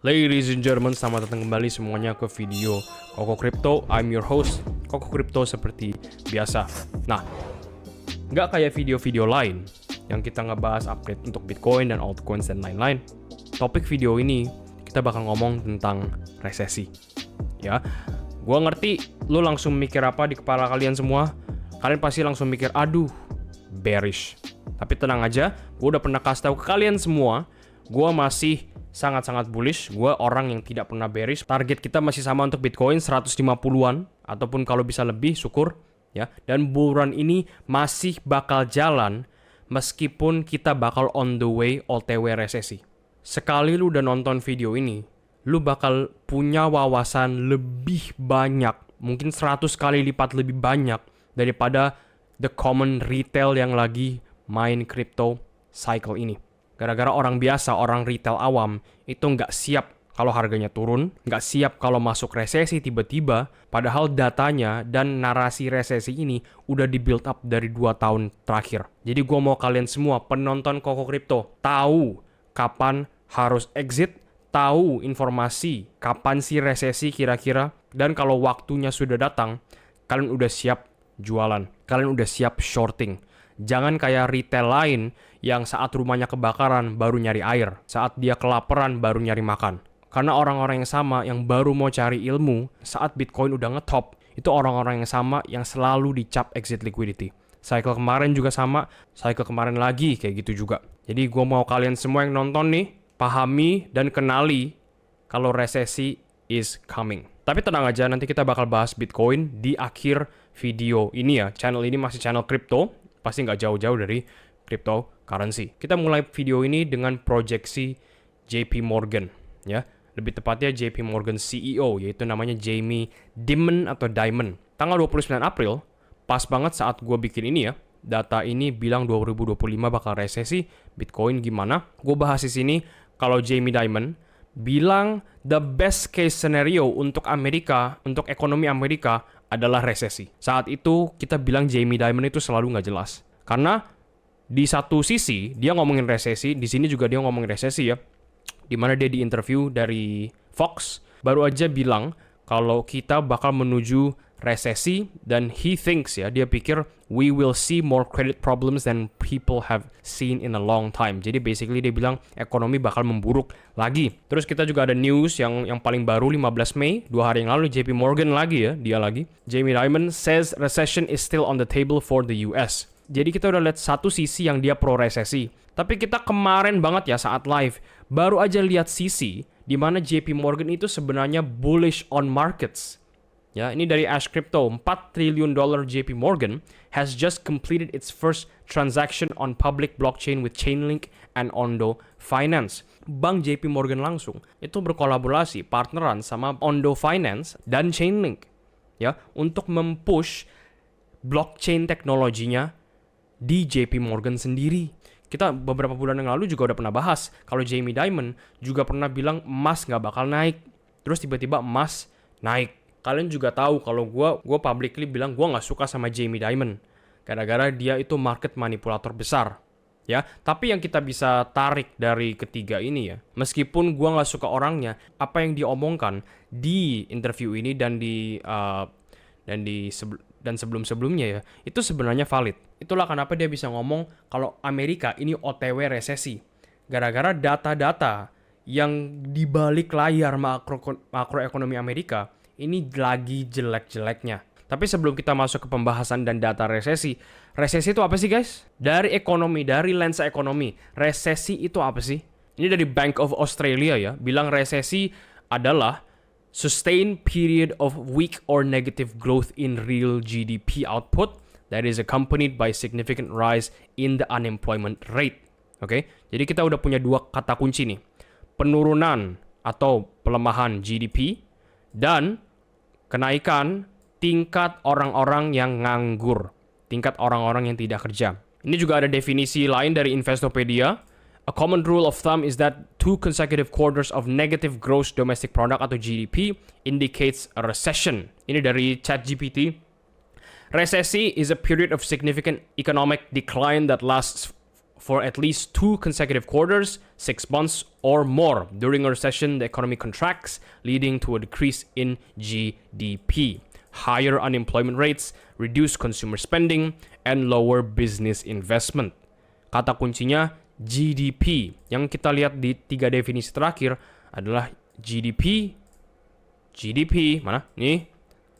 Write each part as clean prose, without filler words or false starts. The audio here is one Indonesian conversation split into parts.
Ladies and gentlemen, selamat datang kembali semuanya ke video Koko Crypto. I'm your host, Koko Crypto seperti biasa. Nah, nggak kayak video-video lain yang kita ngebahas update untuk Bitcoin dan altcoins dan lain-lain. Topik video ini kita bakal ngomong tentang resesi. Ya, gua ngerti lu langsung mikir apa di kepala kalian semua. Kalian pasti langsung mikir, aduh, bearish. Tapi tenang aja, gua udah pernah kasih tahu ke kalian semua, gua masih sangat-sangat bullish. Gue orang yang tidak pernah bearish. Target kita masih sama untuk Bitcoin 150-an ataupun kalau bisa lebih syukur ya. Dan bull run ini masih bakal jalan meskipun kita bakal on the way OTW resesi. Sekali lu udah nonton video ini, lu bakal punya wawasan lebih banyak, mungkin 100 kali lipat lebih banyak daripada the common retail yang lagi main crypto cycle ini. Gara-gara orang biasa, orang retail awam, itu nggak siap kalau harganya turun, nggak siap kalau masuk resesi tiba-tiba, padahal datanya dan narasi resesi ini udah di-build up dari 2 tahun terakhir. Jadi gue mau kalian semua, penonton Koko Crypto, tahu kapan harus exit, tahu informasi kapan sih resesi kira-kira, dan kalau waktunya sudah datang, kalian udah siap jualan, kalian udah siap shorting. Jangan kayak retail lain yang saat rumahnya kebakaran baru nyari air, saat dia kelaparan baru nyari makan. Karena orang-orang yang sama yang baru mau cari ilmu saat Bitcoin udah ngetop, itu orang-orang yang sama yang selalu dicap exit liquidity. Cycle kemarin juga sama, cycle kemarin lagi kayak gitu juga. Jadi gue mau kalian semua yang nonton nih, pahami dan kenali kalau resesi is coming. Tapi tenang aja, nanti kita bakal bahas Bitcoin di akhir video ini ya. Channel ini masih channel crypto, pasti nggak jauh-jauh dari cryptocurrency. Kita mulai video ini dengan proyeksi JP Morgan, ya. Lebih tepatnya JP Morgan CEO, yaitu namanya Jamie Dimon atau Dimon. Tanggal 29 April, pas banget saat gue bikin ini ya, data ini bilang 2025 bakal resesi, Bitcoin gimana? Gue bahas di sini kalau Jamie Dimon bilang the best case scenario untuk Amerika, untuk ekonomi Amerika adalah resesi. Saat itu kita bilang Jamie Dimon itu selalu nggak jelas. Karena di satu sisi dia ngomongin resesi, di sini juga dia ngomongin resesi ya. Dimana dia di interview dari Fox baru aja bilang kalau kita bakal menuju resesi dan he thinks ya, dia pikir we will see more credit problems than people have seen in a long time. Jadi basically dia bilang ekonomi bakal memburuk lagi. Terus kita juga ada news yang paling baru 15 Mei, 2 hari yang lalu JP Morgan lagi ya, dia lagi. Jamie Dimon says recession is still on the table for the US. Jadi kita udah lihat satu sisi yang dia pro resesi. Tapi kita kemarin banget ya saat live baru aja lihat sisi di mana JP Morgan itu sebenarnya bullish on markets. Ya, ini dari Ash Crypto, $4 trillion JP Morgan has just completed its first transaction on public blockchain with Chainlink and Ondo Finance. Bank JP Morgan langsung itu berkolaborasi, partneran sama Ondo Finance dan Chainlink ya untuk mempush blockchain teknologinya di JP Morgan sendiri. Kita beberapa bulan yang lalu juga udah pernah bahas kalau Jamie Dimon juga pernah bilang emas nggak bakal naik, terus tiba-tiba emas naik. Kalian juga tahu kalau gue publicly bilang gue nggak suka sama Jamie Dimon gara-gara dia itu market manipulator besar ya. Tapi yang kita bisa tarik dari ketiga ini ya, meskipun gue nggak suka orangnya, apa yang dia omongkan di interview ini dan sebelum-sebelumnya ya, itu sebenarnya valid. Itulah kenapa dia bisa ngomong kalau Amerika ini OTW resesi gara-gara data-data yang di balik layar makroekonomi Amerika ini lagi jelek-jeleknya. Tapi sebelum kita masuk ke pembahasan dan data resesi itu apa sih guys? Dari ekonomi, dari lensa ekonomi, resesi itu apa sih? Ini dari Bank of Australia ya, bilang resesi adalah sustained period of weak or negative growth in real GDP output that is accompanied by significant rise in the unemployment rate. Oke, jadi kita udah punya dua kata kunci nih. Penurunan atau pelemahan GDP dan kenaikan tingkat orang-orang yang nganggur, tingkat orang-orang yang tidak kerja. Ini juga ada definisi lain dari Investopedia. A common rule of thumb is that 2 consecutive quarters of negative gross domestic product atau GDP indicates a recession. Ini dari ChatGPT. Resesi is a period of significant economic decline that lasts for at least 2 consecutive quarters, 6 months or more. During a recession, the economy contracts, leading to a decrease in GDP. Higher unemployment rates, reduced consumer spending, and lower business investment. Kata kuncinya GDP. Yang kita lihat di 3 definisi terakhir adalah GDP, mana? Nih,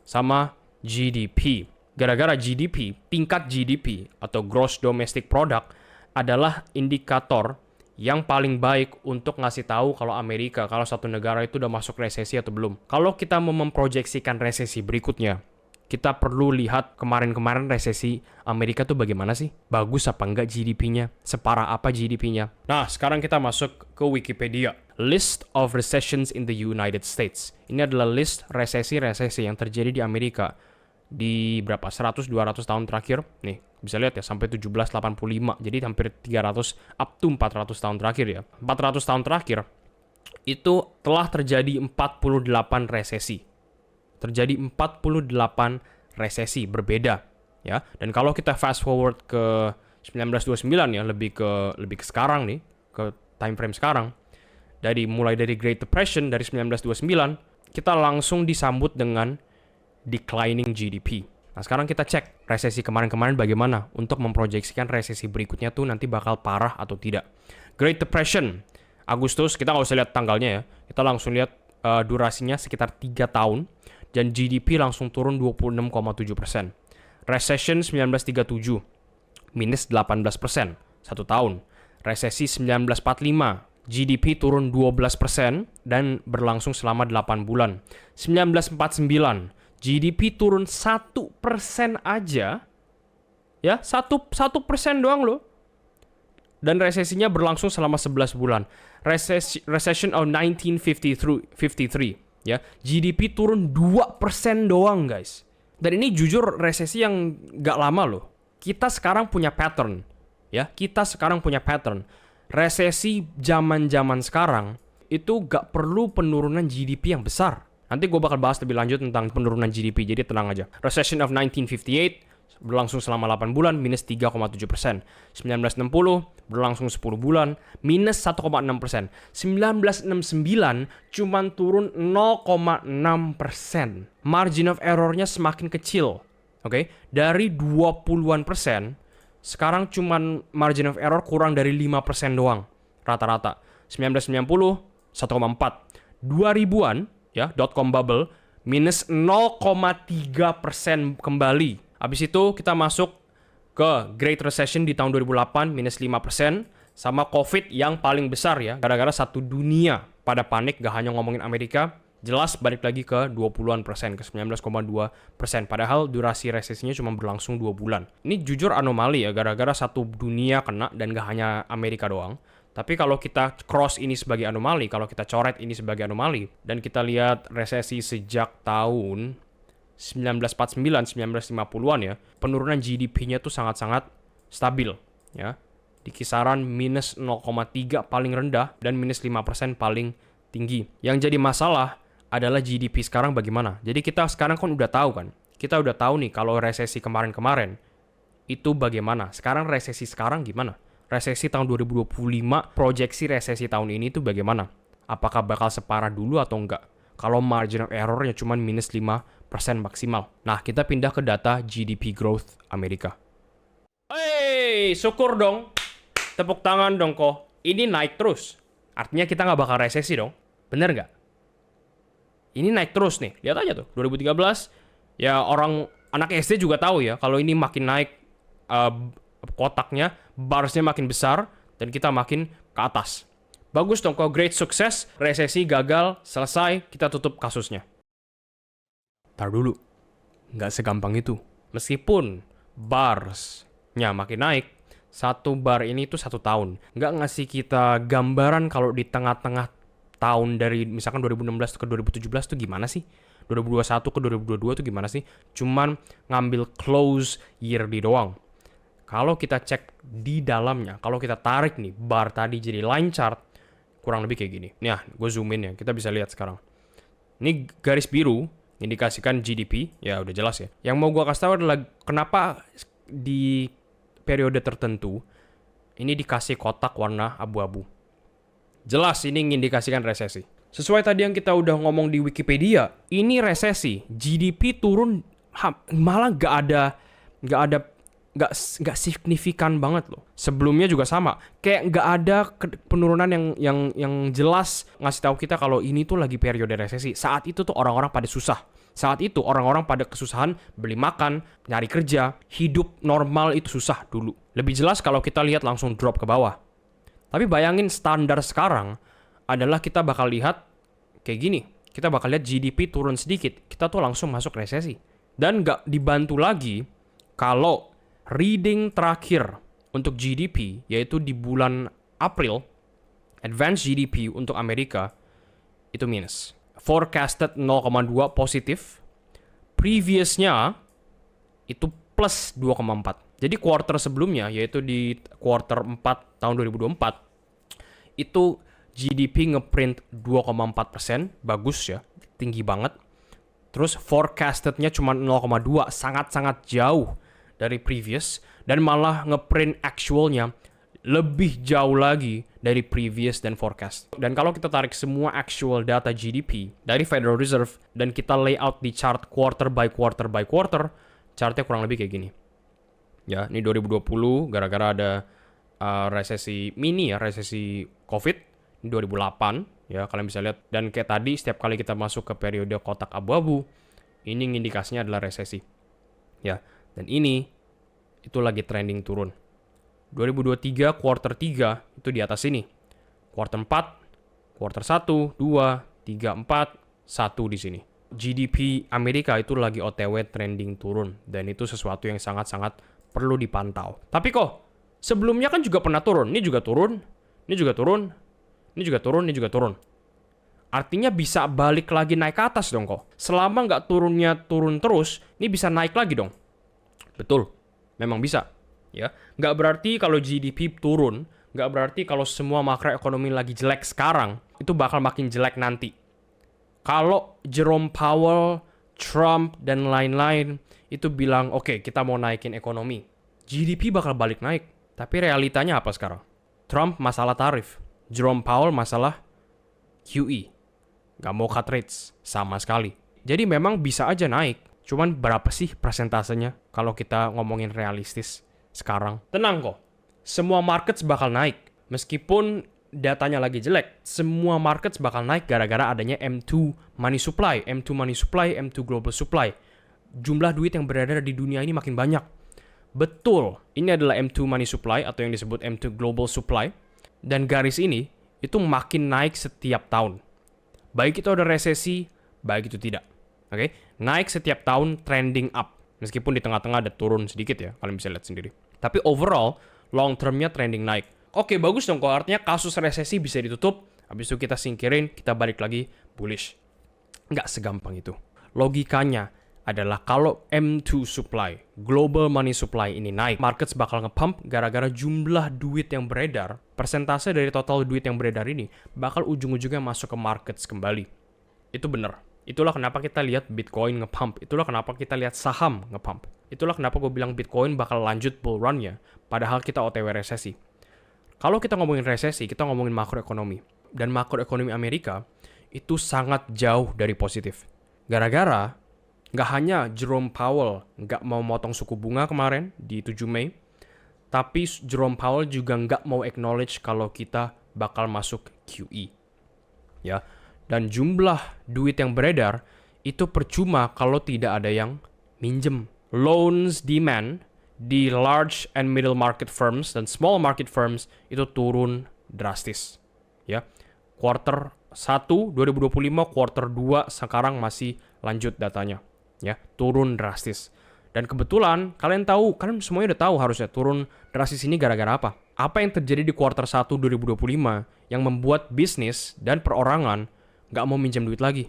sama GDP. Gara-gara GDP, tingkat GDP atau Gross Domestic Product adalah indikator yang paling baik untuk ngasih tahu kalau Amerika, kalau satu negara itu udah masuk resesi atau belum. Kalau kita mau memproyeksikan resesi berikutnya, kita perlu lihat kemarin-kemarin resesi Amerika tuh bagaimana sih? Bagus apa enggak GDP-nya? Separah apa GDP-nya? Nah, sekarang kita masuk ke Wikipedia. List of recessions in the United States. Ini adalah list resesi-resesi yang terjadi di Amerika di berapa? 100-200 tahun terakhir. Nih, bisa lihat ya, sampai 1785. Jadi hampir 300 up to 400 tahun terakhir ya. 400 tahun terakhir itu telah terjadi 48 resesi. Terjadi 48 resesi berbeda ya. Dan kalau kita fast forward ke 1929 ya, lebih ke sekarang nih, ke time frame sekarang. Mulai dari Great Depression dari 1929, kita langsung disambut dengan declining GDP. Nah, sekarang kita cek resesi kemarin-kemarin bagaimana untuk memproyeksikan resesi berikutnya tuh nanti bakal parah atau tidak. Great Depression, Agustus, kita nggak usah lihat tanggalnya ya. Kita langsung lihat durasinya sekitar 3 tahun dan GDP langsung turun 26,7%. Recession 1937, minus 18%, 1 tahun. Resesi 1945, GDP turun 12% dan berlangsung selama 8 bulan. 1949, GDP turun 1% aja, ya 1% doang loh. Dan resesinya berlangsung selama 11 bulan. Recession of 1953, ya GDP turun 2% doang guys. Dan ini jujur resesi yang gak lama loh. Kita sekarang punya pattern, ya resesi zaman-zaman sekarang itu gak perlu penurunan GDP yang besar. Nanti gue bakal bahas lebih lanjut tentang penurunan GDP, jadi tenang aja. Recession of 1958 berlangsung selama 8 bulan, minus 3,7%. 1960 berlangsung 10 bulan, minus 1,6%. 1969 cuman turun 0,6%. Margin of error-nya semakin kecil. Oke, dari 20-an persen, sekarang cuman margin of error kurang dari 5% doang. Rata-rata. 1990, 1,4. 2000-an, ya, .com bubble, minus 0,3% kembali. Habis itu kita masuk ke Great Recession di tahun 2008, minus 5%. Sama COVID yang paling besar ya, gara-gara satu dunia pada panik, gak hanya ngomongin Amerika, jelas balik lagi ke 20-an persen, ke 19,2%. Padahal durasi resesinya cuma berlangsung 2 bulan. Ini jujur anomali ya, gara-gara satu dunia kena dan gak hanya Amerika doang. Tapi kalau kita cross ini sebagai anomali, kalau kita coret ini sebagai anomali, dan kita lihat resesi sejak tahun 1949, 1950-an ya, penurunan GDP-nya tuh sangat-sangat stabil ya. Di kisaran minus 0,3 paling rendah dan minus 5% paling tinggi. Yang jadi masalah adalah GDP sekarang bagaimana. Jadi kita sekarang kan udah tahu kan. Kita udah tahu nih kalau resesi kemarin-kemarin itu bagaimana. Sekarang resesi sekarang gimana? Resesi tahun 2025, proyeksi resesi tahun ini tuh bagaimana? Apakah bakal separah dulu atau enggak? Kalau margin of error-nya cuma minus 5% maksimal. Nah, kita pindah ke data GDP growth Amerika. Hey, syukur dong. Tepuk tangan dong kok. Ini naik terus. Artinya kita nggak bakal resesi dong. Bener nggak? Ini naik terus nih. Lihat aja tuh. 2013, ya anak SD juga tahu ya. Kalau ini makin naik kotaknya, barsnya makin besar, dan kita makin ke atas. Bagus dong kok, great sukses. Resesi gagal, selesai, kita tutup kasusnya. Tar dulu. Nggak segampang itu. Meskipun barsnya makin naik, satu bar ini tuh 1 tahun. Nggak ngasih kita gambaran kalau di tengah-tengah tahun dari misalkan 2016 ke 2017 tuh gimana sih? 2021 ke 2022 tuh gimana sih? Cuman ngambil close yearly doang. Kalau kita cek di dalamnya, kalau kita tarik nih bar tadi jadi line chart, kurang lebih kayak gini. Nah, gue zoom in ya, kita bisa lihat sekarang. Ini garis biru indikasikan GDP, ya udah jelas ya. Yang mau gue kasih tahu adalah kenapa di periode tertentu Ini dikasih kotak warna abu-abu. Jelas ini mengindikasikan resesi. Sesuai tadi yang kita udah ngomong di Wikipedia, ini resesi. GDP turun malah nggak signifikan banget loh. Sebelumnya juga sama. Kayak nggak ada penurunan yang jelas ngasih tahu kita kalau ini tuh lagi periode resesi. Saat itu tuh orang-orang pada susah. Saat itu orang-orang pada kesusahan beli makan, nyari kerja, hidup normal itu susah dulu. Lebih jelas kalau kita lihat langsung drop ke bawah. Tapi bayangin standar sekarang adalah kita bakal lihat kayak gini. Kita bakal lihat GDP turun sedikit. Kita tuh langsung masuk resesi. Dan nggak dibantu lagi kalau reading terakhir untuk GDP, yaitu di bulan April, advance GDP untuk Amerika, itu minus. Forecasted 0,2 positif. Previousnya itu plus 2,4. Jadi quarter sebelumnya, yaitu di quarter 4 tahun 2024, itu GDP ngeprint 2,4%, bagus ya, tinggi banget. Terus forecastednya cuma 0,2, sangat-sangat jauh dari previous, dan malah ngeprint actualnya lebih jauh lagi dari previous dan forecast. Dan kalau kita tarik semua actual data GDP dari Federal Reserve dan kita layout di chart quarter by quarter by quarter, chartnya kurang lebih kayak gini. Ya, ini 2020 gara-gara ada resesi mini ya, resesi COVID. Ini 2008 ya, kalian bisa lihat. Dan kayak tadi setiap kali kita masuk ke periode kotak abu-abu, ini indikasinya adalah resesi. Ya, dan ini itu lagi trending turun. 2023 quarter 3 itu di atas sini. Quarter 4, quarter 1, 2, 3, 4, 1 di sini. GDP Amerika itu lagi OTW trending turun, dan itu sesuatu yang sangat-sangat perlu dipantau. Tapi kok sebelumnya kan juga pernah turun. Ini juga turun, ini juga turun, ini juga turun, ini juga turun. Artinya bisa balik lagi naik ke atas dong kok. Selama nggak turunnya turun terus, ini bisa naik lagi dong. Betul, memang bisa. Ya, nggak berarti kalau GDP turun, nggak berarti kalau semua makroekonomi lagi jelek sekarang, itu bakal makin jelek nanti. Kalau Jerome Powell, Trump, dan lain-lain itu bilang, oke, kita mau naikin ekonomi, GDP bakal balik naik. Tapi realitanya apa sekarang? Trump masalah tarif, Jerome Powell masalah QE. Nggak mau cut rates sama sekali. Jadi memang bisa aja naik. Cuman berapa sih persentasenya kalau kita ngomongin realistis sekarang? Tenang kok, semua markets bakal naik. Meskipun datanya lagi jelek, semua markets bakal naik gara-gara adanya M2 money supply, M2 money supply, M2 global supply. Jumlah duit yang beredar di dunia ini makin banyak. Betul, ini adalah M2 money supply atau yang disebut M2 global supply. Dan garis ini itu makin naik setiap tahun. Baik itu ada resesi, baik itu tidak. Oke, naik setiap tahun, trending up. Meskipun di tengah-tengah ada turun sedikit ya, kalian bisa lihat sendiri. Tapi overall, long termnya trending naik. Oke, bagus dong kok. Artinya kasus resesi bisa ditutup, habis itu kita singkirin, kita balik lagi bullish. Nggak segampang itu. Logikanya adalah kalau M2 supply, global money supply ini naik, markets bakal nge-pump gara-gara jumlah duit yang beredar, persentase dari total duit yang beredar ini bakal ujung-ujungnya masuk ke markets kembali. Itu bener. Itulah kenapa kita lihat Bitcoin nge-pump. Itulah kenapa kita lihat saham nge-pump. Itulah kenapa gue bilang Bitcoin bakal lanjut bull run-nya, padahal kita OTW resesi. Kalau kita ngomongin resesi, kita ngomongin makroekonomi. Dan makroekonomi Amerika itu sangat jauh dari positif. Gara-gara nggak hanya Jerome Powell nggak mau motong suku bunga kemarin di 7 Mei, tapi Jerome Powell juga nggak mau acknowledge kalau kita bakal masuk QE. Ya, dan jumlah duit yang beredar itu percuma kalau tidak ada yang minjem. Loans demand di large and middle market firms dan small market firms itu turun drastis. Ya, quarter 1 2025, quarter 2 sekarang masih lanjut datanya. Ya, turun drastis. Dan kebetulan kalian semuanya udah tahu harusnya turun drastis ini gara-gara apa? Apa yang terjadi di quarter 1 2025 yang membuat bisnis dan perorangan nggak mau minjem duit lagi?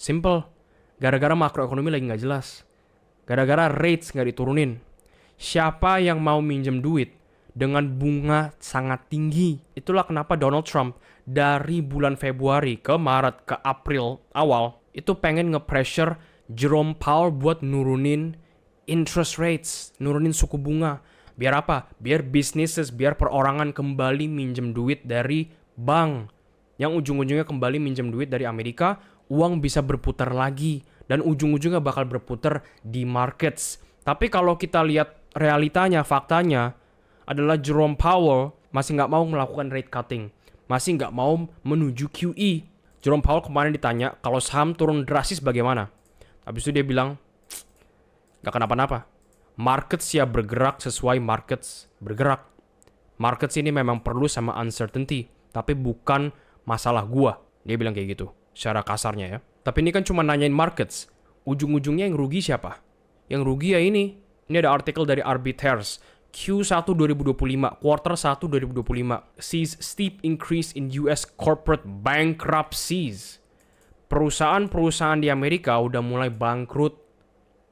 Simple. Gara-gara makroekonomi lagi nggak jelas. Gara-gara rates nggak diturunin. Siapa yang mau minjem duit dengan bunga sangat tinggi? Itulah kenapa Donald Trump dari bulan Februari ke Maret ke April awal itu pengen nge-pressure Jerome Powell buat nurunin interest rates, nurunin suku bunga. Biar apa? Biar businesses, biar perorangan kembali minjem duit dari bank. Yang ujung-ujungnya kembali minjem duit dari Amerika, uang bisa berputar lagi. Dan ujung-ujungnya bakal berputar di markets. Tapi kalau kita lihat realitanya, faktanya, adalah Jerome Powell masih nggak mau melakukan rate cutting. Masih nggak mau menuju QE. Jerome Powell kemarin ditanya, kalau saham turun drastis bagaimana? Habis itu dia bilang, nggak kenapa-napa. Markets ya bergerak sesuai markets bergerak. Markets ini memang perlu sama uncertainty, tapi bukan masalah gua. Dia bilang kayak gitu, secara kasarnya ya. Tapi ini kan cuma nanyain markets. Ujung-ujungnya yang rugi siapa? Yang rugi ya ini. Ini ada artikel dari Arbiters. Q1 2025, quarter 1 2025, sees steep increase in US corporate bankruptcies. Perusahaan-perusahaan di Amerika udah mulai bangkrut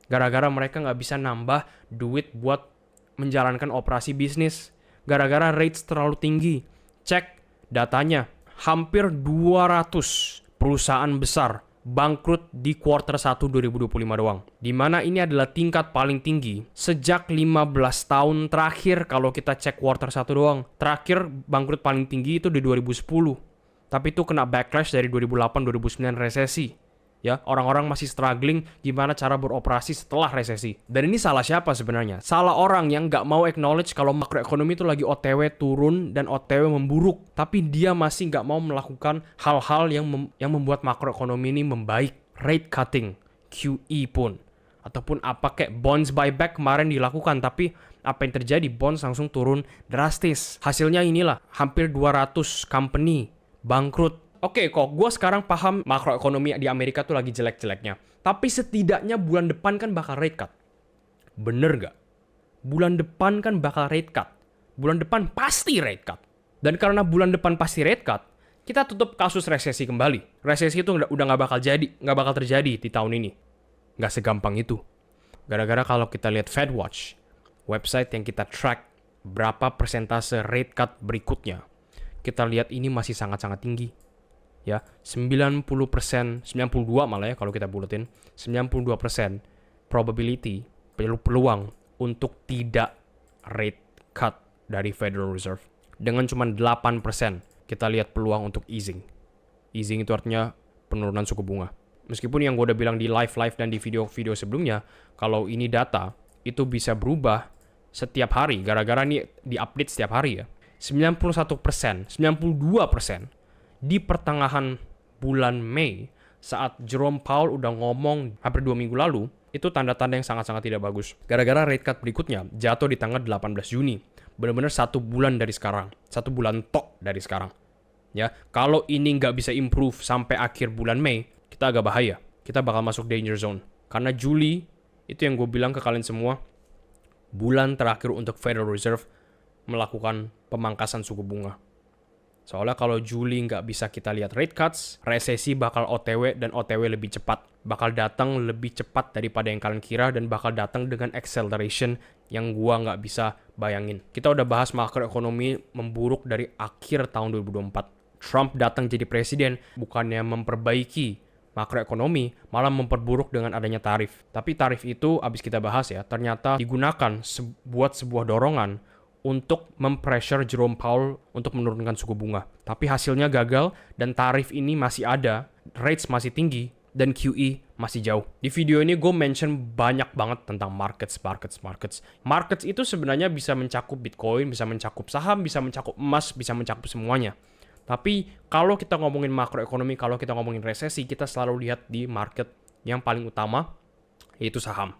gara-gara mereka nggak bisa nambah duit buat menjalankan operasi bisnis. Gara-gara rates terlalu tinggi. Cek datanya, hampir 200 perusahaan besar bangkrut di quarter 1 2025 doang. Dimana ini adalah tingkat paling tinggi sejak 15 tahun terakhir kalau kita cek quarter 1 doang. Terakhir bangkrut paling tinggi itu di 2010. Tapi itu kena backlash dari 2008-2009 resesi. Ya, orang-orang masih struggling gimana cara beroperasi setelah resesi. Dan ini salah siapa sebenarnya? Salah orang yang nggak mau acknowledge kalau makroekonomi itu lagi OTW turun dan OTW memburuk. Tapi dia masih nggak mau melakukan hal-hal yang membuat makroekonomi ini membaik. Rate cutting, QE pun. Ataupun apa kayak bonds buyback kemarin dilakukan. Tapi apa yang terjadi? Bonds langsung turun drastis. Hasilnya inilah, hampir 200 company bangkrut. Oke, kok gue sekarang paham makroekonomi di Amerika tuh lagi jelek-jeleknya. Tapi setidaknya bulan depan kan bakal rate cut. Bener nggak? Bulan depan kan bakal rate cut. Bulan depan pasti rate cut. Dan karena bulan depan pasti rate cut, kita tutup kasus resesi kembali. Resesi itu udah nggak bakal terjadi di tahun ini. Nggak segampang itu. Gara-gara kalau kita lihat FedWatch, website yang kita track berapa persentase rate cut berikutnya, kita lihat ini masih sangat-sangat tinggi. Ya, 90%, 92 malah ya kalau kita buletin, 92% probability, peluang untuk tidak rate cut dari Federal Reserve. Dengan cuma 8% kita lihat peluang untuk easing. Easing itu artinya penurunan suku bunga. Meskipun yang gue udah bilang di live dan di video-video sebelumnya, kalau ini data, itu bisa berubah setiap hari, gara-gara ini di-update setiap hari ya. 91%, 92%, di pertengahan bulan Mei, saat Jerome Powell udah ngomong hampir 2 minggu lalu, itu tanda-tanda yang sangat-sangat tidak bagus. Gara-gara rate cut berikutnya jatuh di tanggal 18 Juni. Benar-benar 1 bulan dari sekarang. 1 bulan tok dari sekarang. Ya, kalau ini nggak bisa improve sampai akhir bulan Mei, kita agak bahaya. Kita bakal masuk danger zone. Karena Juli, itu yang gue bilang ke kalian semua, bulan terakhir untuk Federal Reserve melakukan pemangkasan suku bunga. Soalnya kalau Juli nggak bisa kita lihat rate cuts, resesi bakal OTW dan OTW lebih cepat. Bakal datang lebih cepat daripada yang kalian kira dan bakal datang dengan acceleration yang gua nggak bisa bayangin. Kita udah bahas makroekonomi memburuk dari akhir tahun 2024. Trump datang jadi presiden bukannya memperbaiki makroekonomi, malah memperburuk dengan adanya tarif. Tapi tarif itu, abis kita bahas ya, ternyata digunakan buat sebuah dorongan untuk mempressure Jerome Powell untuk menurunkan suku bunga. Tapi hasilnya gagal dan tarif ini masih ada, rates masih tinggi, dan QE masih jauh. Di video ini gue mention banyak banget tentang markets. Markets itu sebenarnya bisa mencakup Bitcoin, bisa mencakup saham, bisa mencakup emas, bisa mencakup semuanya. Tapi kalau kita ngomongin makroekonomi, kalau kita ngomongin resesi, kita selalu lihat di market yang paling utama, yaitu saham.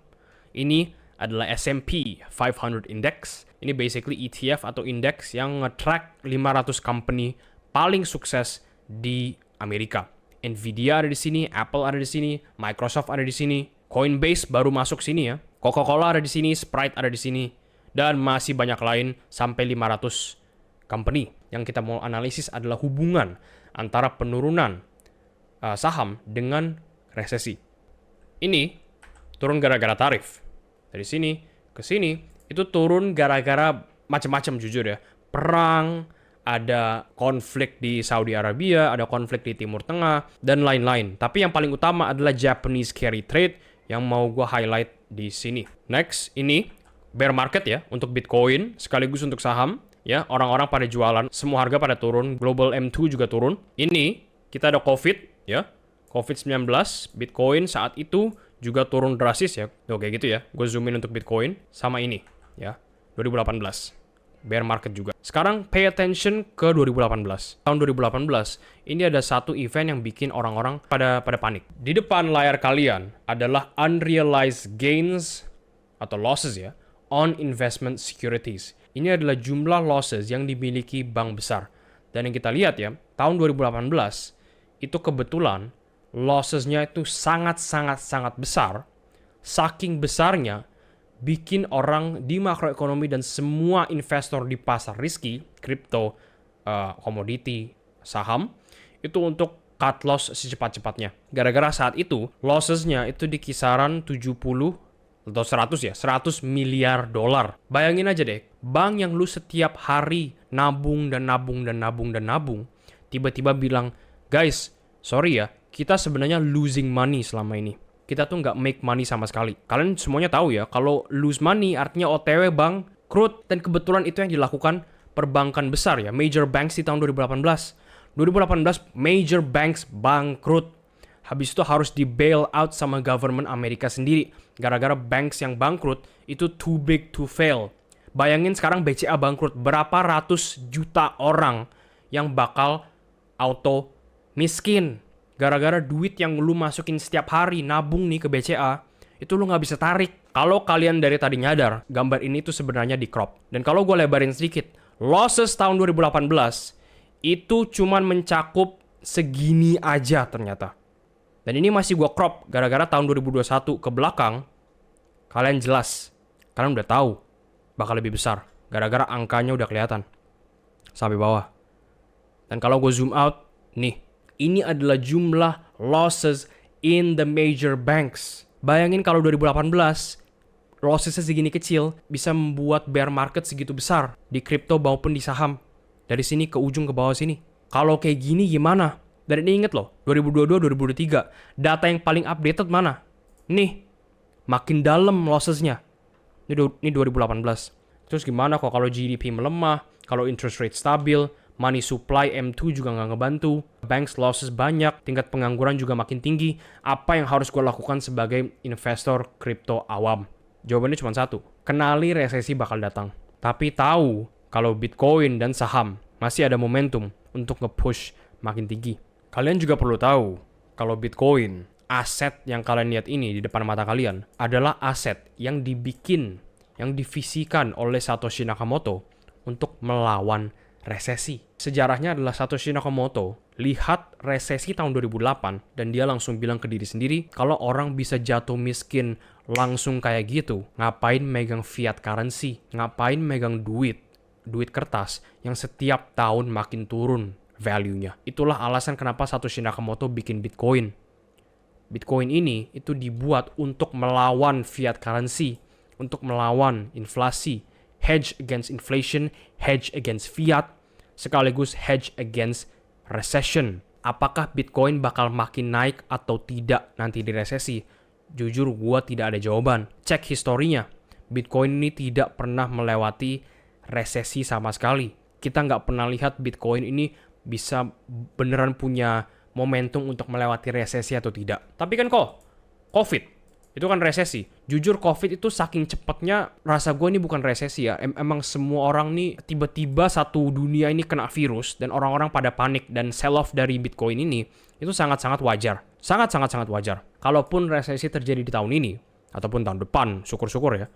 Ini adalah S&P 500 Index. Ini basically ETF atau index yang nge-track 500 company paling sukses di Amerika. Nvidia ada di sini, Apple ada di sini, Microsoft ada di sini, Coinbase baru masuk sini ya, Coca-Cola ada di sini, Sprite ada di sini, dan masih banyak lain sampai 500 company. Yang kita mau analisis adalah hubungan antara penurunan saham dengan resesi. Ini turun gara-gara tarif. Dari sini ke sini itu turun gara-gara macam-macam jujur ya. Perang, ada konflik di Saudi Arabia, ada konflik di Timur Tengah, dan lain-lain. Tapi yang paling utama adalah Japanese carry trade yang mau gue highlight di sini. Next, ini bear market ya untuk Bitcoin sekaligus untuk saham ya. Orang-orang pada jualan, semua harga pada turun, global M2 juga turun. Ini kita ada COVID ya. COVID-19, Bitcoin saat itu juga turun drastis ya. Oke gitu ya. Gue zoom in untuk Bitcoin sama ini ya. 2018. Bear market juga. Sekarang pay attention ke 2018. Tahun 2018, ini ada satu event yang bikin orang-orang pada panik. Di depan layar kalian adalah unrealized gains atau losses ya on investment securities. Ini adalah jumlah losses yang dimiliki bank besar. Dan yang kita lihat ya, tahun 2018 itu kebetulan losses-nya itu sangat besar. Saking besarnya bikin orang di makroekonomi dan semua investor di pasar rizki, kripto, komoditi, saham, itu untuk cut loss secepat-cepatnya. Gara-gara saat itu, losses-nya itu di kisaran 70 atau 100 ya, 100 miliar dolar. Bayangin aja deh, bank yang lu setiap hari nabung, tiba-tiba bilang, guys, sorry ya, kita sebenarnya losing money selama ini. Kita tuh nggak make money sama sekali. Kalian semuanya tahu ya, kalau lose money artinya OTW bangkrut. Dan kebetulan itu yang dilakukan perbankan besar ya, major banks di tahun 2018. 2018 major banks bangkrut. Habis itu harus di bail out sama government Amerika sendiri. Gara-gara banks yang bangkrut itu too big to fail. Bayangin sekarang BCA bangkrut, berapa ratus juta orang yang bakal auto miskin. Gara-gara duit yang lu masukin setiap hari nabung nih ke BCA, itu lu nggak bisa tarik. Kalau kalian dari tadi nyadar, gambar ini tuh sebenarnya di crop. Dan kalau gue lebarin sedikit, losses tahun 2018 itu cuman mencakup segini aja ternyata. Dan ini masih gue crop gara-gara tahun 2021 ke belakang, kalian udah tahu bakal lebih besar. Gara-gara angkanya udah kelihatan sampai bawah. Dan kalau gue zoom out, nih, ini adalah jumlah losses in the major banks. Bayangin kalau 2018, lossesnya segini kecil, bisa membuat bear market segitu besar di kripto maupun di saham. Dari sini ke ujung ke bawah sini. Kalau kayak gini gimana? Dan ini inget loh, 2022-2023, data yang paling updated mana? Nih, makin dalam lossesnya. Ini 2018. Terus gimana kok kalau GDP melemah, kalau interest rate stabil, money supply M2 juga nggak ngebantu, banks losses banyak, tingkat pengangguran juga makin tinggi. Apa yang harus gue lakukan sebagai investor kripto awam? Jawabannya cuma satu, kenali resesi bakal datang. Tapi tahu kalau Bitcoin dan saham masih ada momentum untuk nge-push makin tinggi. Kalian juga perlu tahu kalau Bitcoin, aset yang kalian lihat ini di depan mata kalian, adalah aset yang dibikin, yang divisikan oleh Satoshi Nakamoto untuk melawan resesi. Sejarahnya adalah Satoshi Nakamoto lihat resesi tahun 2008 dan dia langsung bilang ke diri sendiri, kalau orang bisa jatuh miskin langsung kayak gitu, ngapain megang fiat currency, ngapain megang duit kertas yang setiap tahun makin turun value-nya. Itulah alasan kenapa Satoshi Nakamoto bikin Bitcoin. Bitcoin ini itu dibuat untuk melawan fiat currency, untuk melawan inflasi, hedge against inflation, hedge against fiat, sekaligus hedge against recession. Apakah Bitcoin bakal makin naik atau tidak nanti di resesi? Jujur gua tidak ada jawaban. Cek historinya. Bitcoin ini tidak pernah melewati resesi sama sekali. Kita nggak pernah lihat Bitcoin ini bisa beneran punya momentum untuk melewati resesi atau tidak. Tapi kan kok, COVID, itu kan resesi. Jujur COVID itu saking cepatnya, rasa gue ini bukan resesi ya. Emang semua orang nih tiba-tiba satu dunia ini kena virus dan orang-orang pada panik dan sell off dari Bitcoin ini, itu sangat-sangat wajar. Sangat-sangat wajar. Kalaupun resesi terjadi di tahun ini, ataupun tahun depan, syukur-syukur ya,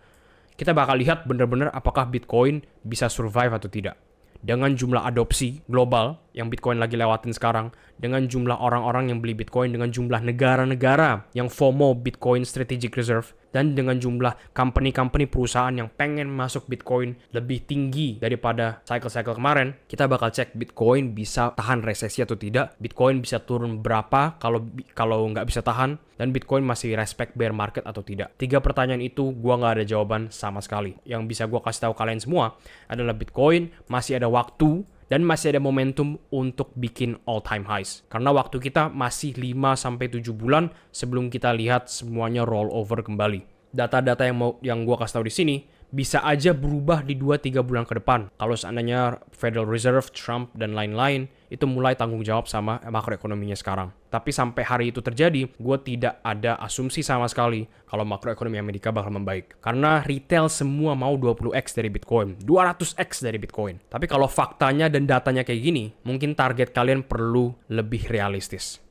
kita bakal lihat bener-bener apakah Bitcoin bisa survive atau tidak. Dengan jumlah adopsi global yang Bitcoin lagi lewatin sekarang, dengan jumlah orang-orang yang beli Bitcoin, dengan jumlah negara-negara yang FOMO Bitcoin Strategic Reserve, dan dengan jumlah company-company perusahaan yang pengen masuk Bitcoin lebih tinggi daripada cycle-cycle kemarin, kita bakal cek Bitcoin bisa tahan resesi atau tidak, Bitcoin bisa turun berapa kalau nggak bisa tahan, dan Bitcoin masih respect bear market atau tidak. 3 pertanyaan itu gua nggak ada jawaban sama sekali. Yang bisa gua kasih tahu kalian semua adalah Bitcoin masih ada waktu dan masih ada momentum untuk bikin all time highs. Karena waktu kita masih 5-7 bulan sebelum kita lihat semuanya roll over kembali. Data-data yang gue kasih tahu di sini bisa aja berubah di 2-3 bulan ke depan. Kalau seandainya Federal Reserve, Trump, dan lain-lain itu mulai tanggung jawab sama makroekonominya sekarang. Tapi sampai hari itu terjadi, gue tidak ada asumsi sama sekali kalau makroekonomi Amerika bakal membaik. Karena retail semua mau 20x dari Bitcoin, 200x dari Bitcoin. Tapi kalau faktanya dan datanya kayak gini, mungkin target kalian perlu lebih realistis.